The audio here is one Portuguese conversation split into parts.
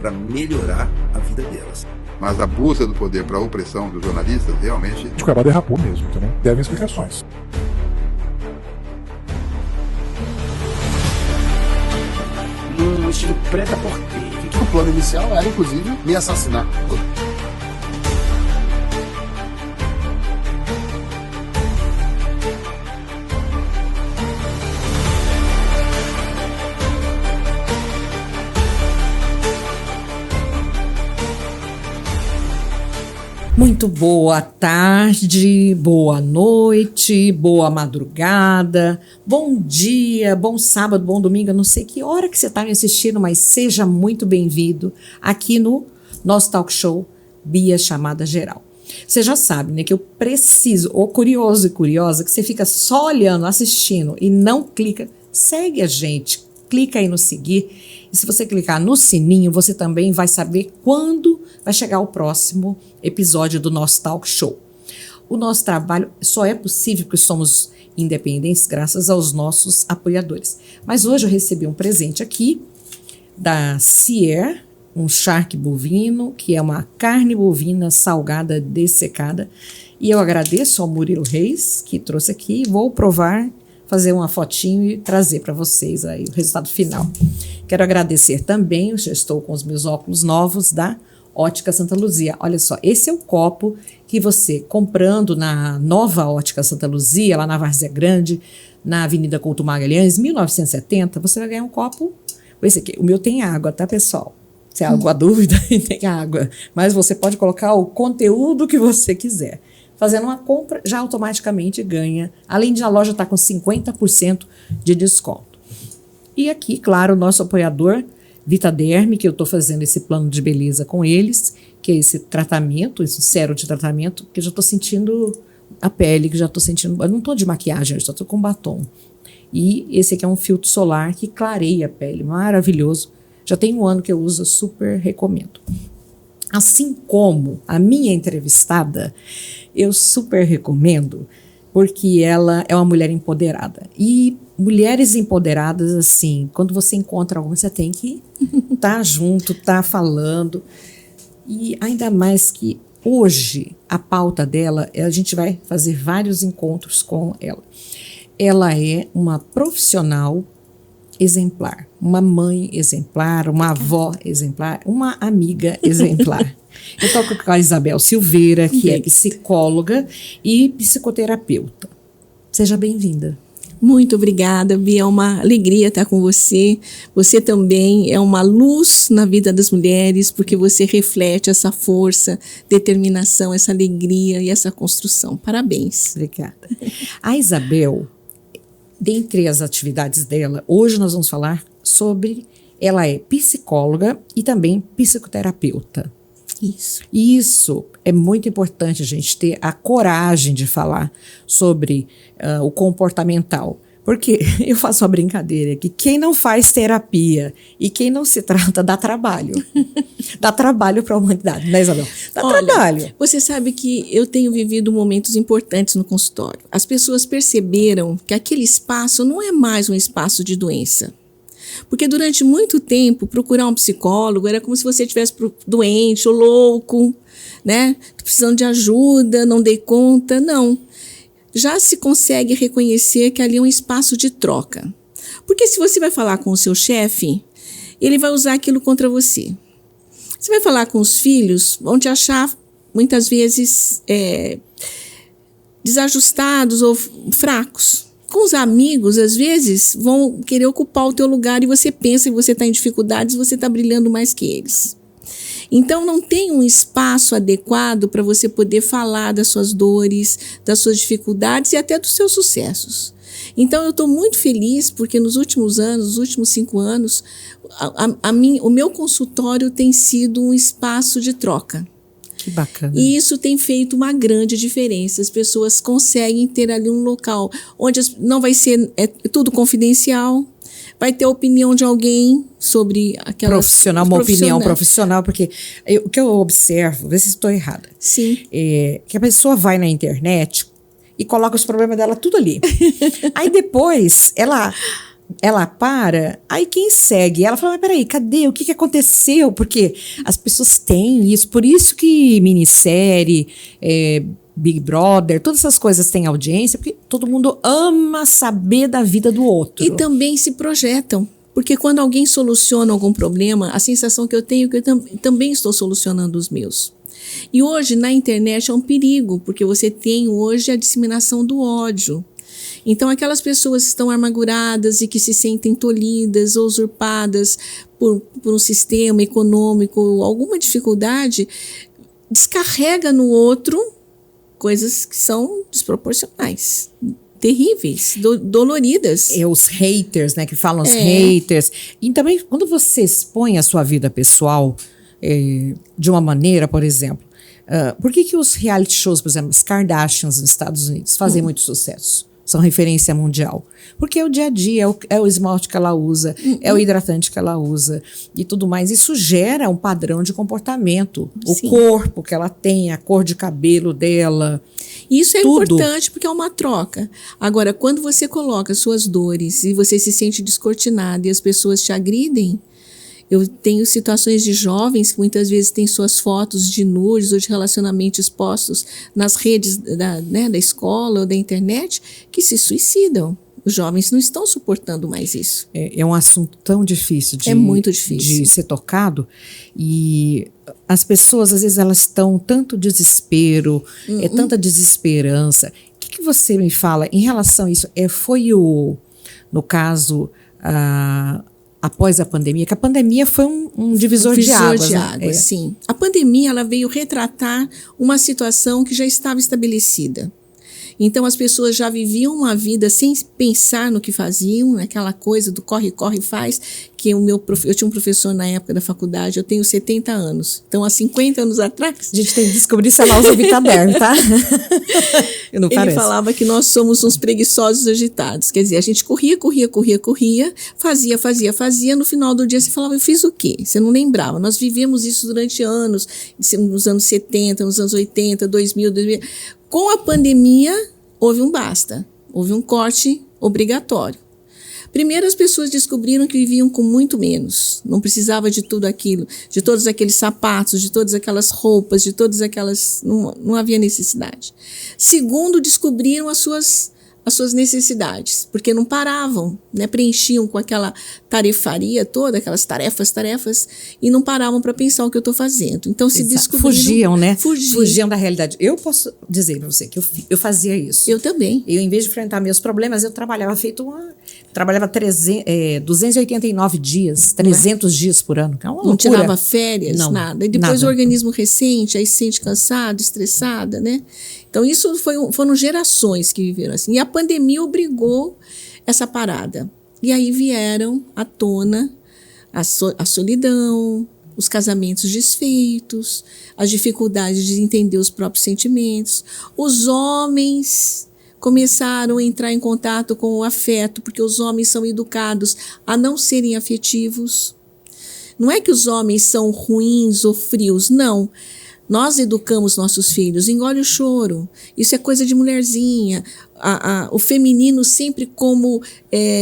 para melhorar a vida delas. Mas a busca do poder para a opressão dos jornalistas realmente... O Cuiabá derrapou mesmo, então devem explicações. Num estilo prêt-à-porter, que o plano inicial era, inclusive, me assassinar. Muito boa tarde, boa noite, boa madrugada, bom dia, bom sábado, bom domingo. Eu não sei que hora que você está me assistindo, mas seja muito bem-vindo aqui no nosso talk show Bia Chamada Geral. Você já sabe, né, que eu preciso, ou curioso e curiosa, que você fica só olhando, assistindo e não clica, segue a gente, clica aí no seguir. E se você clicar no sininho, você também vai saber quando vai chegar o próximo episódio do nosso talk show. O nosso trabalho só é possível porque somos independentes graças aos nossos apoiadores. Mas hoje eu recebi um presente aqui da Cier, um charque bovino, que é uma carne bovina salgada dessecada. E eu agradeço ao Murilo Reis, que trouxe aqui, e vou provar, fazer uma fotinho e trazer para vocês aí o resultado final. Quero agradecer também, eu já estou com os meus óculos novos da Ótica Santa Luzia. Olha só, esse é o copo que você, comprando na nova Ótica Santa Luzia, lá na Várzea Grande, na Avenida Couto Magalhães, 1970, você vai ganhar um copo. Esse aqui, o meu tem água, tá, pessoal? Se há alguma dúvida, tem água. Mas você pode colocar o conteúdo que você quiser. Fazendo uma compra, já automaticamente ganha. Além de a loja estar com 50% de desconto. E aqui, claro, o nosso apoiador, Vitaderm, que eu estou fazendo esse plano de beleza com eles, que é esse tratamento, esse sérum de tratamento, que eu já estou sentindo a pele, que já estou sentindo... Eu não estou de maquiagem, eu estou com batom. E esse aqui é um filtro solar que clareia a pele, maravilhoso. Já tem 1 ano que eu uso, super recomendo. Assim como a minha entrevistada, eu super recomendo, porque ela é uma mulher empoderada. E mulheres empoderadas, assim, quando você encontra alguma, você tem que estar junto, estar falando. E ainda mais que hoje a pauta dela, a gente vai fazer vários encontros com ela. Ela é uma profissional exemplar, uma mãe exemplar, uma avó exemplar, uma amiga exemplar. Eu estou com a Isabel Silveira, que é psicóloga e psicoterapeuta. Seja bem-vinda. Muito obrigada, Bia, é uma alegria estar com você. Você também é uma luz na vida das mulheres, porque você reflete essa força, determinação, essa alegria e essa construção. Parabéns. Obrigada. A Isabel, dentre as atividades dela, hoje nós vamos falar sobre... Ela é psicóloga e também psicoterapeuta. Isso é muito importante, a gente ter a coragem de falar sobre o comportamental. Porque eu faço uma brincadeira que quem não faz terapia e quem não se trata dá trabalho. Dá trabalho para a humanidade, né, Isabel? Trabalho. Você sabe que eu tenho vivido momentos importantes no consultório. As pessoas perceberam que aquele espaço não é mais um espaço de doença. Porque durante muito tempo, procurar um psicólogo era como se você estivesse doente ou louco, né? Precisando de ajuda, não dei conta. Não. Já se consegue reconhecer que ali é um espaço de troca. Porque se você vai falar com o seu chefe, ele vai usar aquilo contra você. Você vai falar com os filhos, vão te achar muitas vezes desajustados ou fracos. Com os amigos, às vezes, vão querer ocupar o teu lugar e você pensa que você está em dificuldades, você está brilhando mais que eles. Então, não tem um espaço adequado para você poder falar das suas dores, das suas dificuldades e até dos seus sucessos. Então, eu estou muito feliz porque nos últimos anos, nos últimos 5 anos, o meu consultório tem sido um espaço de troca. Que bacana. E isso tem feito uma grande diferença. As pessoas conseguem ter ali um local onde não vai ser tudo confidencial, vai ter a opinião de alguém sobre aquela opinião profissional, porque o que eu observo, vê se estou errada. Sim. Que a pessoa vai na internet e coloca os problemas dela tudo ali. Aí depois ela ela para, aí quem segue? Ela fala, mas peraí, cadê? O que aconteceu? Porque as pessoas têm isso, por isso que minissérie, Big Brother, todas essas coisas têm audiência, porque todo mundo ama saber da vida do outro. E também se projetam. Porque quando alguém soluciona algum problema, a sensação que eu tenho é que eu também estou solucionando os meus. E hoje, na internet, é um perigo, porque você tem hoje a disseminação do ódio. Então, aquelas pessoas que estão amarguradas e que se sentem tolhidas ou usurpadas por um sistema econômico, alguma dificuldade, descarrega no outro coisas que são desproporcionais, terríveis, doloridas. Os haters, né, que falam os haters. E também, quando você expõe a sua vida pessoal de uma maneira, por exemplo, por que os reality shows, por exemplo, as Kardashians nos Estados Unidos fazem muito sucesso? São referência mundial. Porque é o dia a dia, é o esmalte que ela usa, é o hidratante que ela usa e tudo mais. Isso gera um padrão de comportamento. Sim. O corpo que ela tem, a cor de cabelo dela. Isso é tudo. importante porque é uma troca. Agora, quando você coloca suas dores e você se sente descortinado e as pessoas te agridem, eu tenho situações de jovens que muitas vezes têm suas fotos de nudes ou de relacionamento expostos nas redes da escola ou da internet que se suicidam. Os jovens não estão suportando mais isso. É um assunto tão difícil muito difícil de ser tocado. E as pessoas, às vezes, elas estão tanto desespero, tanta desesperança. O que você me fala em relação a isso? No caso, após a pandemia, que a pandemia foi um divisor de águas. Né? Sim. A pandemia ela veio retratar uma situação que já estava estabelecida. Então, as pessoas já viviam uma vida sem pensar no que faziam, aquela coisa do corre, corre, faz, que eu tinha um professor na época da faculdade, eu tenho 70 anos. Então, há 50 anos atrás... A gente tem que descobrir se ela usa Vitaderm, tá? Ele falava que nós somos uns preguiçosos agitados. Quer dizer, a gente corria, fazia, no final do dia você falava, eu fiz o quê? Você não lembrava. Nós vivemos isso durante anos, nos anos 70, nos anos 80, 2000. Com a pandemia, houve um basta, houve um corte obrigatório. Primeiro, as pessoas descobriram que viviam com muito menos, não precisava de tudo aquilo, de todos aqueles sapatos, de todas aquelas roupas, de todas aquelas... Não havia necessidade. Segundo, descobriram as suas necessidades, porque não paravam, né? Preenchiam com aquela tarefaria toda, aquelas tarefas, e não paravam para pensar o que eu estou fazendo. Então, se descobriram... Fugiam, né? Fugiam da realidade. Eu posso dizer para você que eu fazia isso. Eu também. Eu, em vez de enfrentar meus problemas, eu trabalhava Trabalhava 289 dias, 300 dias por ano. É uma loucura. Não tirava férias, não, nada. E depois nada. O organismo ressente, aí se sente cansado, estressada, né? Então, isso foram gerações que viveram assim. E a pandemia obrigou essa parada. E aí vieram à tona a solidão, os casamentos desfeitos, as dificuldades de entender os próprios sentimentos. Os homens começaram a entrar em contato com o afeto, porque os homens são educados a não serem afetivos. Não é que os homens são ruins ou frios, não. Nós educamos nossos filhos, engole o choro, isso é coisa de mulherzinha. O feminino sempre como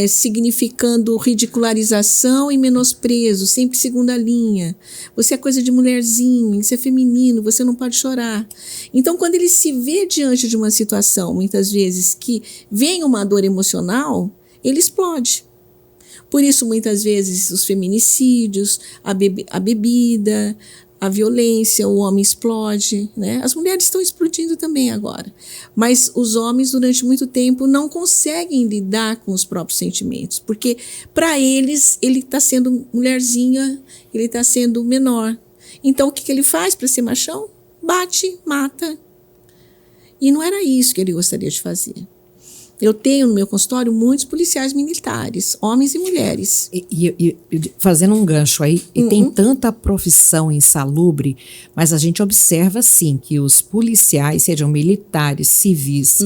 significando ridicularização e menosprezo, sempre segunda linha. Você é coisa de mulherzinha, isso é feminino, você não pode chorar. Então, quando ele se vê diante de uma situação, muitas vezes, que vem uma dor emocional, ele explode. Por isso, muitas vezes, os feminicídios, a bebida, a violência, o homem explode, né? As mulheres estão explodindo também agora. Mas os homens, durante muito tempo, não conseguem lidar com os próprios sentimentos, porque, para eles, ele está sendo mulherzinha, ele está sendo menor. Então, o que ele faz para ser machão? Bate, mata. E não era isso que ele gostaria de fazer. Eu tenho no meu consultório muitos policiais militares, homens e mulheres. E fazendo um gancho aí, e tem tanta profissão insalubre, mas a gente observa, sim, que os policiais, sejam militares, civis,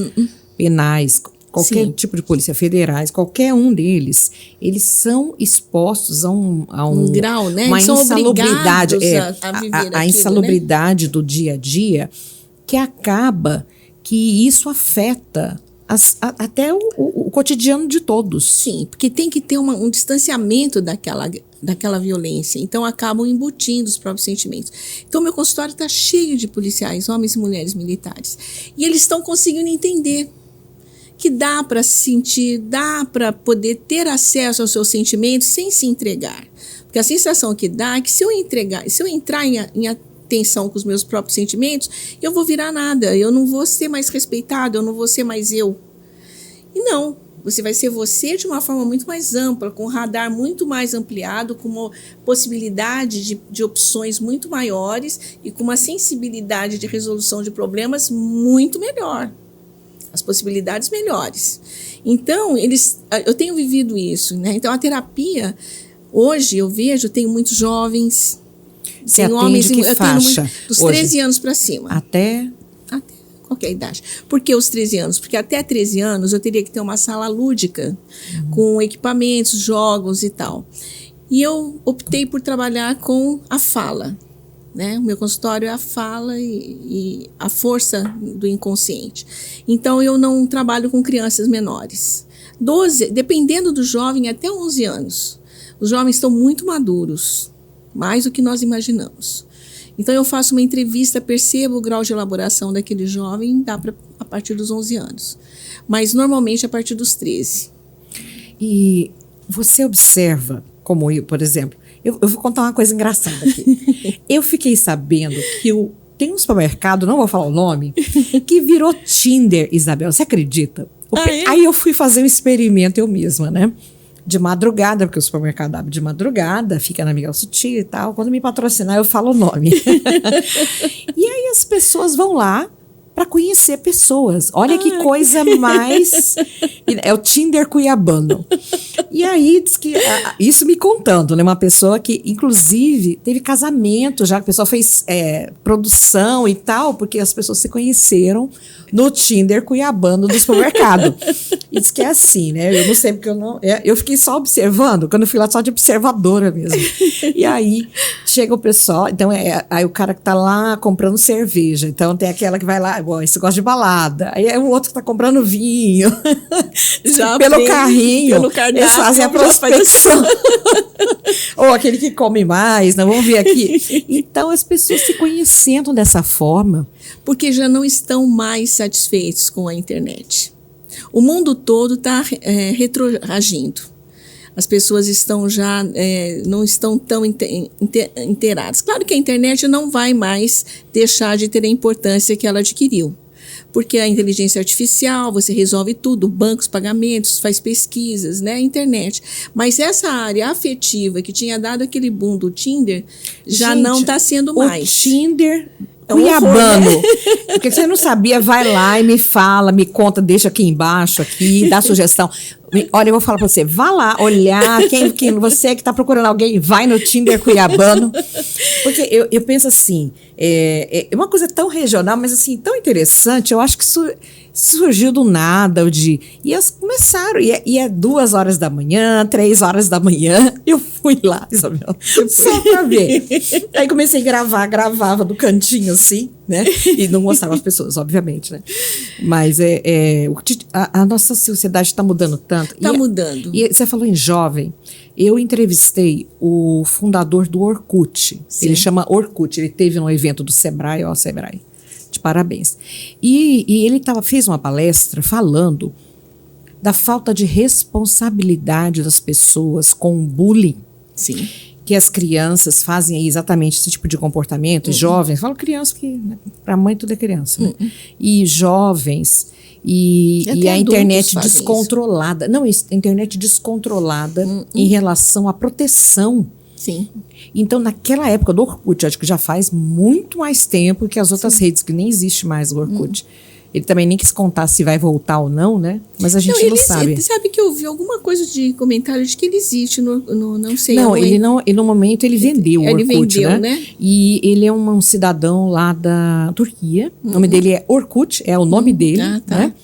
penais, qualquer tipo de polícia, federais, qualquer um deles, eles são expostos a um grau, né? Uma são insalubridade, a viver aquilo, a insalubridade, né? do dia a dia, que acaba que isso afeta até o cotidiano de todos. Sim, porque tem que ter um distanciamento daquela violência. Então, acabam embutindo os próprios sentimentos. Então, meu consultório está cheio de policiais, homens e mulheres militares. E eles estão conseguindo entender que dá para sentir, dá para poder ter acesso aos seus sentimentos sem se entregar. Porque a sensação que dá é que se eu entrar em atenção com os meus próprios sentimentos, eu vou virar nada, eu não vou ser mais respeitado, eu não vou ser mais eu. E não, você vai ser você de uma forma muito mais ampla, com um radar muito mais ampliado, com uma possibilidade de opções muito maiores e com uma sensibilidade de resolução de problemas muito melhor. As possibilidades melhores. Então, eu tenho vivido isso, né? Então, a terapia, hoje eu vejo, tenho muitos jovens, Você tem homens, atende que eu faixa tenho dos hoje? 13 anos para cima. Até Qualquer idade. Por que os 13 anos? Porque até 13 anos eu teria que ter uma sala lúdica, com equipamentos, jogos e tal. E eu optei por trabalhar com a fala. Né? O meu consultório é a fala e a força do inconsciente. Então, eu não trabalho com crianças menores. 12, dependendo do jovem, até 11 anos. Os jovens estão muito maduros, mais do que nós imaginamos. Então, eu faço uma entrevista, percebo o grau de elaboração daquele jovem, dá a partir dos 11 anos. Mas, normalmente, a partir dos 13. E você observa, como eu, por exemplo, eu vou contar uma coisa engraçada aqui. Eu fiquei sabendo que tem um supermercado, não vou falar o nome, que virou Tinder, Isabel. Você acredita? É? Aí eu fui fazer um experimento eu mesma, né? De madrugada, porque o supermercado abre de madrugada, fica na Miguel Sutil e tal. Quando me patrocinar, eu falo o nome. E aí as pessoas vão lá para conhecer pessoas. Olha que coisa mais... É o Tinder cuiabano. E aí, diz que, isso me contando, né? Uma pessoa que, inclusive, teve casamento já, que a pessoa fez produção e tal, porque as pessoas se conheceram no Tinder cuiabano do supermercado. E diz que é assim, né? Eu não sei, porque eu fiquei só observando, quando eu fui lá só de observadora mesmo. E aí, chega o pessoal, então aí o cara que tá lá comprando cerveja, então tem aquela que vai lá, esse gosta de balada, aí é o outro que tá comprando vinho, Já pelo carrinho, pelo cardápio, eles fazem a prospecção. Ou aquele que come mais, né? Vamos ver aqui. Então, as pessoas se conhecendo dessa forma. Porque já não estão mais satisfeitos com a internet. O mundo todo está retroagindo. As pessoas estão já não estão tão inteiradas. Claro que a internet não vai mais deixar de ter a importância que ela adquiriu. Porque a inteligência artificial, você resolve tudo, bancos, pagamentos, faz pesquisas, né? Internet. Mas essa área afetiva que tinha dado aquele boom do Tinder, já não está sendo mais. O Tinder É um cuiabano. horror, né? Porque você não sabia, vai lá e me fala, me conta, deixa aqui embaixo, aqui, dá sugestão. Olha, eu vou falar pra você, vá lá olhar, você que tá procurando alguém, vai no Tinder cuiabano. Porque eu penso assim, é uma coisa tão regional, mas assim, tão interessante, eu acho que isso surgiu do nada, e elas começaram, e é 2 horas da manhã, 3 horas da manhã, eu fui lá, Isabel, só pra ver. Aí comecei a gravava do cantinho assim, né, e não mostrava as pessoas, obviamente, né, mas a nossa sociedade está mudando tanto. Está mudando. E você falou em jovem, eu entrevistei o fundador do Orkut, Sim. Ele chama Orkut, ele teve num evento do Sebrae, Sebrae, de parabéns. E ele fez uma palestra falando da falta de responsabilidade das pessoas com o bullying. Sim. Que as crianças fazem aí exatamente esse tipo de comportamento, jovens, falo criança porque né, para a mãe tudo é criança, né? E jovens, e a internet descontrolada. Isso. Não, a internet descontrolada em relação à proteção. Sim. Então, naquela época do Orkut, acho que já faz muito mais tempo que as outras redes, que nem existe mais o Orkut. Ele também nem quis contar se vai voltar ou não, né? Mas a gente não sabe. Você sabe que eu vi alguma coisa de comentário de que ele existe não sei. Não, ele no momento ele vendeu o Orkut, vendeu, né? E ele é um cidadão lá da Turquia. O nome dele é Orkut, é o nome dele, né?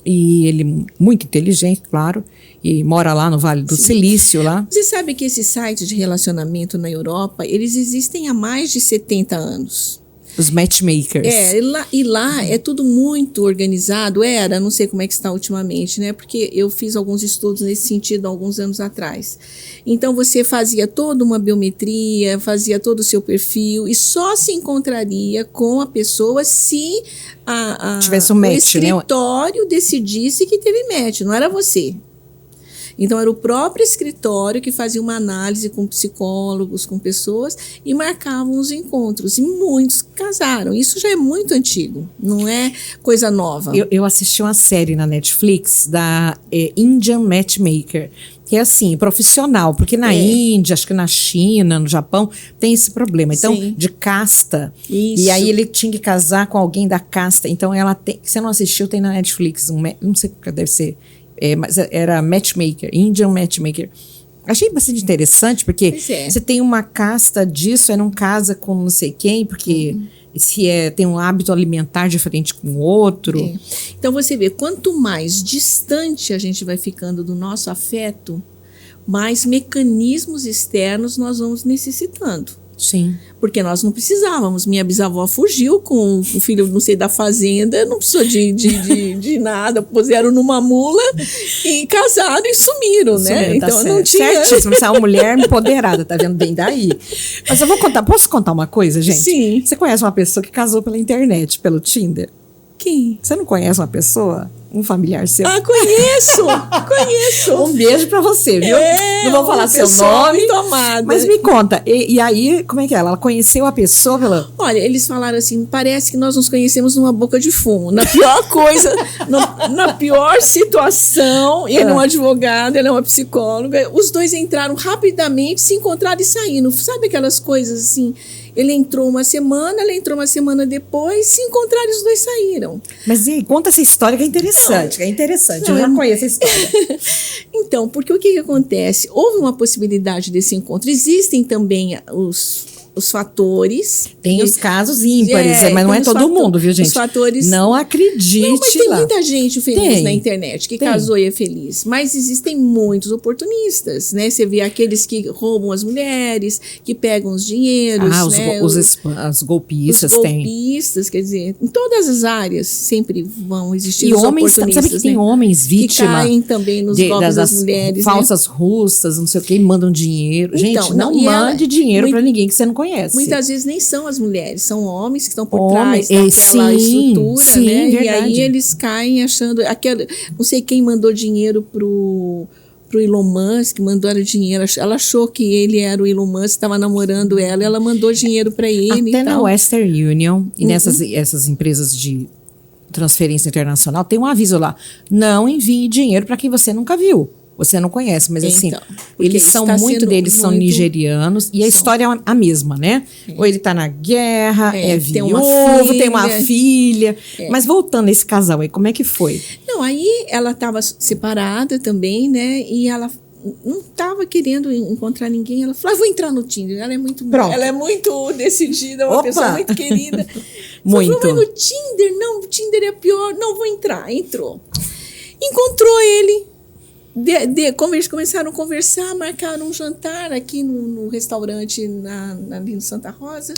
E ele muito inteligente, claro, e mora lá no Vale do Silício lá. Você sabe que esses sites de relacionamento na Europa, eles existem há mais de 70 anos. Os matchmakers. E lá é tudo muito organizado, não sei como é que está ultimamente, né? Porque eu fiz alguns estudos nesse sentido há alguns anos atrás. Então, você fazia toda uma biometria, fazia todo o seu perfil e só se encontraria com a pessoa se tivesse um match, o escritório decidisse que teve match, não era você. Então, era o próprio escritório que fazia uma análise com psicólogos, com pessoas, e marcavam os encontros. E muitos casaram. Isso já é muito antigo, não é coisa nova. Eu assisti uma série na Netflix da Indian Matchmaker, que é assim, profissional, porque na Índia, acho que na China, no Japão, tem esse problema. Então, Sim. de casta. Isso. E aí ele tinha que casar com alguém da casta. Então, ela tem. Se você não assistiu, tem na Netflix. Não sei o que deve ser. Mas era Matchmaker, Indian Matchmaker. Achei bastante interessante, porque você tem uma casta disso, não casa com não sei quem, porque tem um hábito alimentar diferente com o outro. Então você vê, quanto mais distante a gente vai ficando do nosso afeto, mais mecanismos externos nós vamos necessitando. Sim. Porque nós não precisávamos. Minha bisavó fugiu com o filho, não sei, da fazenda, não precisou de nada, puseram numa mula e casaram e sumiram, né? Então não tinha. Certíssimo, você é uma mulher empoderada, tá vendo bem daí. Mas eu vou contar, posso contar uma coisa, gente? Sim. Você conhece uma pessoa que casou pela internet, pelo Tinder? Quem? Você não conhece uma pessoa? Um familiar seu? Conheço! Conheço! Um beijo pra você, viu? Não vou falar seu nome. Tomada. Mas me conta, e aí, como é que é? Ela conheceu a pessoa pela... Olha, eles falaram assim, parece que nós nos conhecemos numa boca de fumo. Na pior coisa, na pior situação, ele é um advogado, ela é uma psicóloga, os dois entraram rapidamente, se encontraram e saíram. Sabe aquelas coisas assim... Ele entrou uma semana, ela entrou uma semana depois, se encontraram e os dois saíram. Mas e aí, conta essa história que é interessante, eu já conheço a história. Então, porque o que acontece? Houve uma possibilidade desse encontro. Existem também os fatores. Tem os casos ímpares, mas não é todo mundo, viu, gente? Os fatores... Não acredite lá. Não, mas tem muita gente feliz na internet, que Tem. casou e é feliz. Mas existem muitos oportunistas, né? Você vê aqueles que roubam as mulheres, que pegam os dinheiros, né? Os golpistas os têm. golpistas, quer dizer, em todas as áreas sempre vão existir E os homens, oportunistas, sabe que tem homens vítimas? Que caem também nos golpes das mulheres, falsas russas, não sei o que, e mandam dinheiro. Então, gente, não mande dinheiro pra ninguém que você não conhece. Muitas vezes nem são as mulheres, são homens que estão por trás daquela estrutura, sim, né? Verdade. E aí eles caem achando... não sei quem mandou dinheiro pro Elon Musk, mandou dinheiro. Ela achou que ele era o Elon Musk, estava namorando ela, e ela mandou dinheiro para ele. Até na Western Union e essas empresas de transferência internacional, tem um aviso lá: não envie dinheiro para quem você nunca viu. Você não conhece, mas assim, eles são, muito deles são nigerianos, e a história é a mesma, né? Ou ele tá na guerra, é viúvo, tem uma filha. Mas voltando a esse casal aí, como é que foi? Não, aí ela estava separada também, né? E ela não estava querendo encontrar ninguém. Ela falou, vou entrar no Tinder. Ela é muito decidida, uma pessoa muito querida. Muito. Falou, vai no Tinder? Não, o Tinder é pior. Não, vou entrar. Entrou. Encontrou ele. Começaram a conversar, marcaram um jantar aqui no restaurante ali no Santa Rosa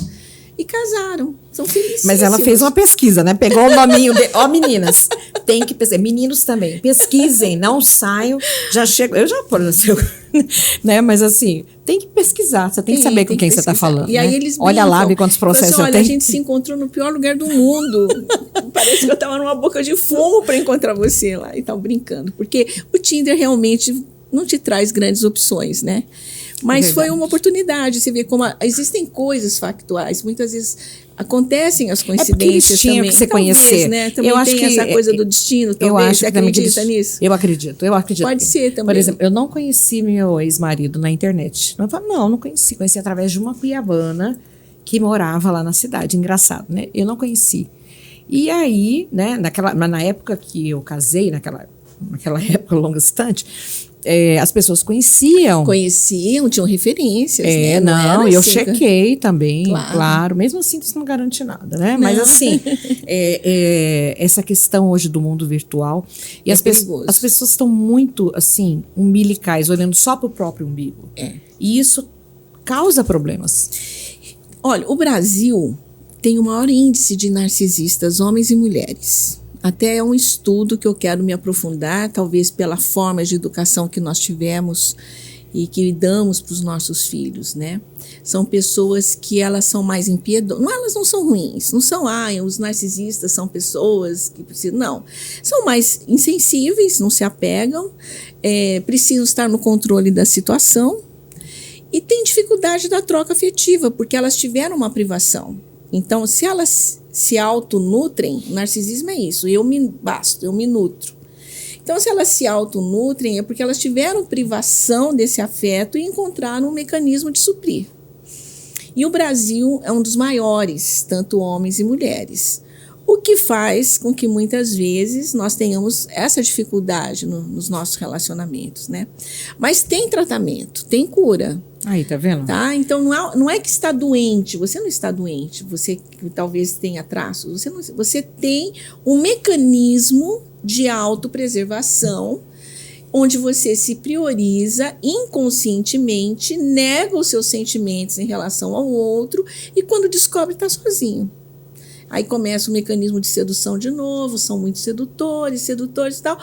e casaram. São felicíssimos. Mas ela fez uma pesquisa, né? Pegou o nominho meninas, tem que pesquisar. Meninos também, pesquisem, não saiam. Já chego, eu já né? Mas assim, tem que pesquisar, você tem que saber com quem você está falando. E aí né? eles olha lá, vê quantos processos assim, eu tenho. A gente se encontrou no pior lugar do mundo. Parece que eu estava numa boca de fumo para encontrar você lá. E estavam brincando. Porque o Tinder realmente não te traz grandes opções, né? Mas foi uma oportunidade. Você vê como existem coisas factuais. Muitas vezes acontecem as coincidências tinham também. Que se conhecer. Né? Também tem essa coisa do destino. Talvez. Você acredita nisso? Eu acredito. Pode ser também. Por exemplo, eu não conheci meu ex-marido na internet. Não conheci. Conheci através de uma cuiabana que morava lá na cidade. Engraçado, né? Eu não conheci. E aí, né, na época que eu casei, naquela época longa distante, as pessoas conheciam, tinham referências, né? Não, eu assim, chequei também, claro. Mesmo assim, isso não garante nada, né? Não. Mas assim, essa questão hoje do mundo virtual, e as pessoas estão muito, assim, umbilicais, olhando só para o próprio umbigo. E isso causa problemas. Olha, o Brasil tem o maior índice de narcisistas, homens e mulheres. Até é um estudo que eu quero me aprofundar, talvez pela forma de educação que nós tivemos e que damos para os nossos filhos, né? São pessoas que elas são mais impiedosas. Não, elas não são ruins, não são, os narcisistas são pessoas que precisam, não. São mais insensíveis, não se apegam, precisam estar no controle da situação e têm dificuldade da troca afetiva, porque elas tiveram uma privação. Então, se elas se autonutrem, narcisismo é isso, eu me nutro. Então, se elas se autonutrem, é porque elas tiveram privação desse afeto e encontraram um mecanismo de suprir. E o Brasil é um dos maiores, tanto homens e mulheres, o que faz com que muitas vezes nós tenhamos essa dificuldade nos nossos relacionamentos, né? Mas tem tratamento, tem cura. Aí, tá vendo? Tá? Então, não é que está doente, você não está doente, você que talvez tenha traços, você tem um mecanismo de autopreservação, onde você se prioriza inconscientemente, nega os seus sentimentos em relação ao outro e quando descobre está sozinho. Aí começa o mecanismo de sedução de novo, são muito sedutores e tal.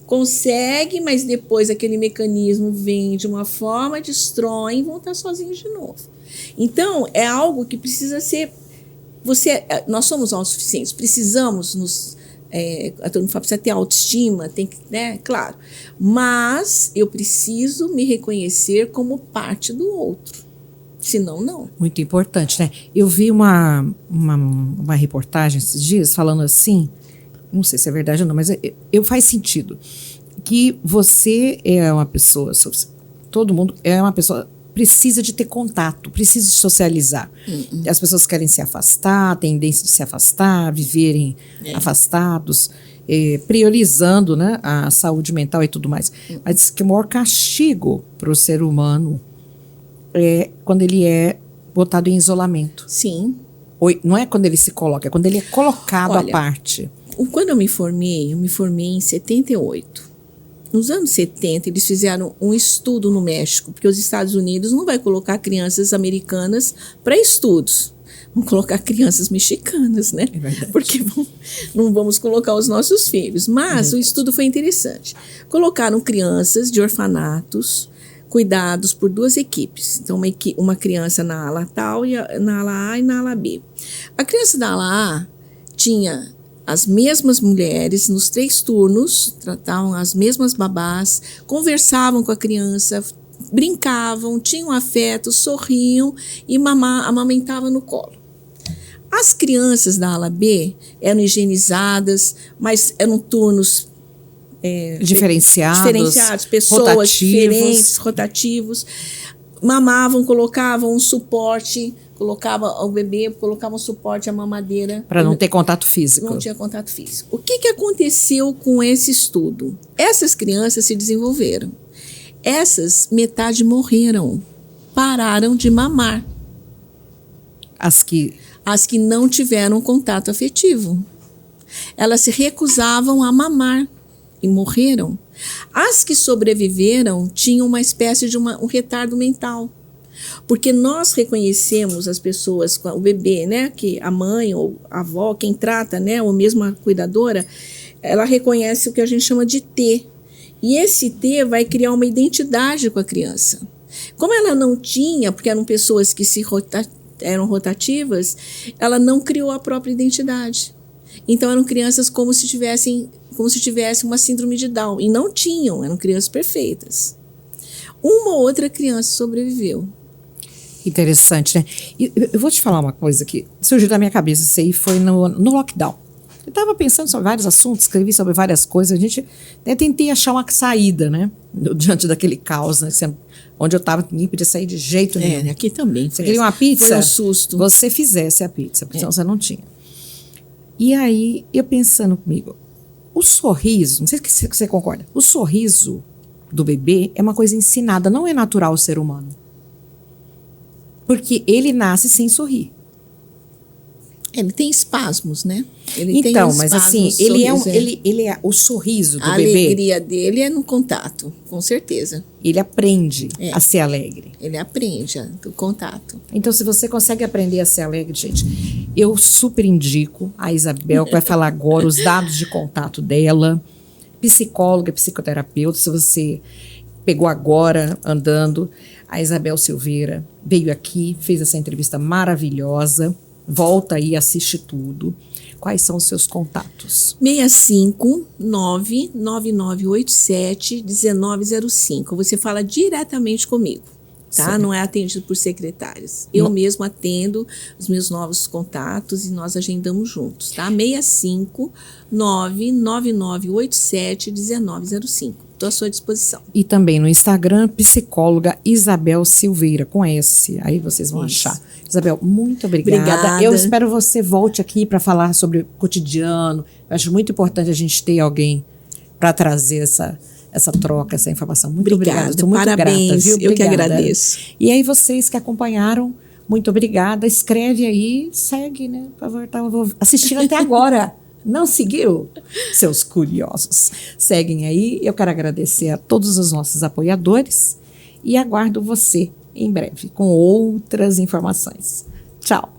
Consegue, mas depois aquele mecanismo vem de uma forma, destrói e vão estar sozinhos de novo. Então, é algo que precisa ser... Nós somos autossuficientes, precisamos a todo mundo fala, precisa ter autoestima, tem que, né? Claro. Mas eu preciso me reconhecer como parte do outro. Senão, não. Muito importante, né? Eu vi uma reportagem esses dias falando assim, não sei se é verdade ou não, mas faz sentido, que você é uma pessoa, todo mundo é uma pessoa, precisa de ter contato, precisa de socializar. As pessoas querem se afastar, a tendência de se afastar, viverem afastados, priorizando, né, a saúde mental e tudo mais. Mas diz que o maior castigo para o ser humano é quando ele é botado em isolamento. Sim. Não é quando ele se coloca, é quando ele é colocado à parte. Quando eu me formei em 78. Nos anos 70, eles fizeram um estudo no México, porque os Estados Unidos não vai colocar crianças americanas para estudos. Vão colocar crianças mexicanas, né? É verdade. Porque não vamos colocar os nossos filhos. Mas o estudo foi interessante. Colocaram crianças de orfanatos, cuidados por duas equipes. Então, uma criança na ala tal, na ala A e na ala B. A criança da ala A tinha as mesmas mulheres nos 3 turnos, tratavam as mesmas babás, conversavam com a criança, brincavam, tinham afeto, sorriam e amamentavam no colo. As crianças da ala B eram higienizadas, mas eram turnos diferenciados, pessoas diferentes, rotativos, mamavam, colocavam um suporte, colocava o bebê, colocava um suporte à mamadeira. Para não ter contato físico. Não tinha contato físico. O que aconteceu com esse estudo? Essas crianças se desenvolveram. Essas, metade morreram, pararam de mamar. As que não tiveram contato afetivo. Elas se recusavam a mamar e morreram. As que sobreviveram tinham uma espécie de um retardo mental. Porque nós reconhecemos as pessoas, o bebê, né, que a mãe ou a avó, quem trata, né, ou mesmo a cuidadora, ela reconhece o que a gente chama de T. E esse T vai criar uma identidade com a criança. Como ela não tinha, porque eram pessoas que eram rotativas, ela não criou a própria identidade. Então eram crianças como se tivessem uma síndrome de Down. E não tinham, eram crianças perfeitas. Uma ou outra criança sobreviveu. Interessante, né? E eu vou te falar uma coisa que surgiu da minha cabeça, isso aí foi no lockdown. Eu estava pensando sobre vários assuntos, escrevi sobre várias coisas, tentei achar uma saída, né? Diante daquele caos, né? Onde eu estava, ninguém podia sair de jeito nenhum. Aqui também. Você queria uma pizza? Foi um susto. Você fizesse a pizza, porque senão você não tinha. E aí, eu pensando comigo, o sorriso, não sei se você concorda, o sorriso do bebê é uma coisa ensinada, não é natural ao ser humano. Porque ele nasce sem sorrir. Ele tem espasmos, né? Então, mas assim, ele é o sorriso do bebê. A alegria dele é no contato, com certeza. Ele aprende a ser alegre. Ele aprende o contato. Então, se você consegue aprender a ser alegre, gente, Eu super indico a Isabel, que vai falar agora os dados de contato dela. Psicóloga, psicoterapeuta, se você pegou agora andando, a Isabel Silveira veio aqui, fez essa entrevista maravilhosa. Volta aí, assiste tudo. Quais são os seus contatos? 659-9987-1905. Você fala diretamente comigo, tá? Sim. Não é atendido por secretárias. Eu mesmo atendo os meus novos contatos e nós agendamos juntos, tá? 659-9987-1905. Estou à sua disposição. E também no Instagram, psicóloga Isabel Silveira, com S. Aí vocês vão achar. Isabel, muito obrigada. Eu espero você volte aqui para falar sobre o cotidiano. Eu acho muito importante a gente ter alguém para trazer essa troca, essa informação. Muito obrigada. Estou muito Parabéns, grata, viu? Eu que Obrigada. agradeço. E aí vocês que acompanharam, muito obrigada. Escreve aí, segue, né? Por favor, estava assistindo até agora. Não seguiu? Seus curiosos. Seguem aí. Eu quero agradecer a todos os nossos apoiadores e aguardo você em breve com outras informações. Tchau.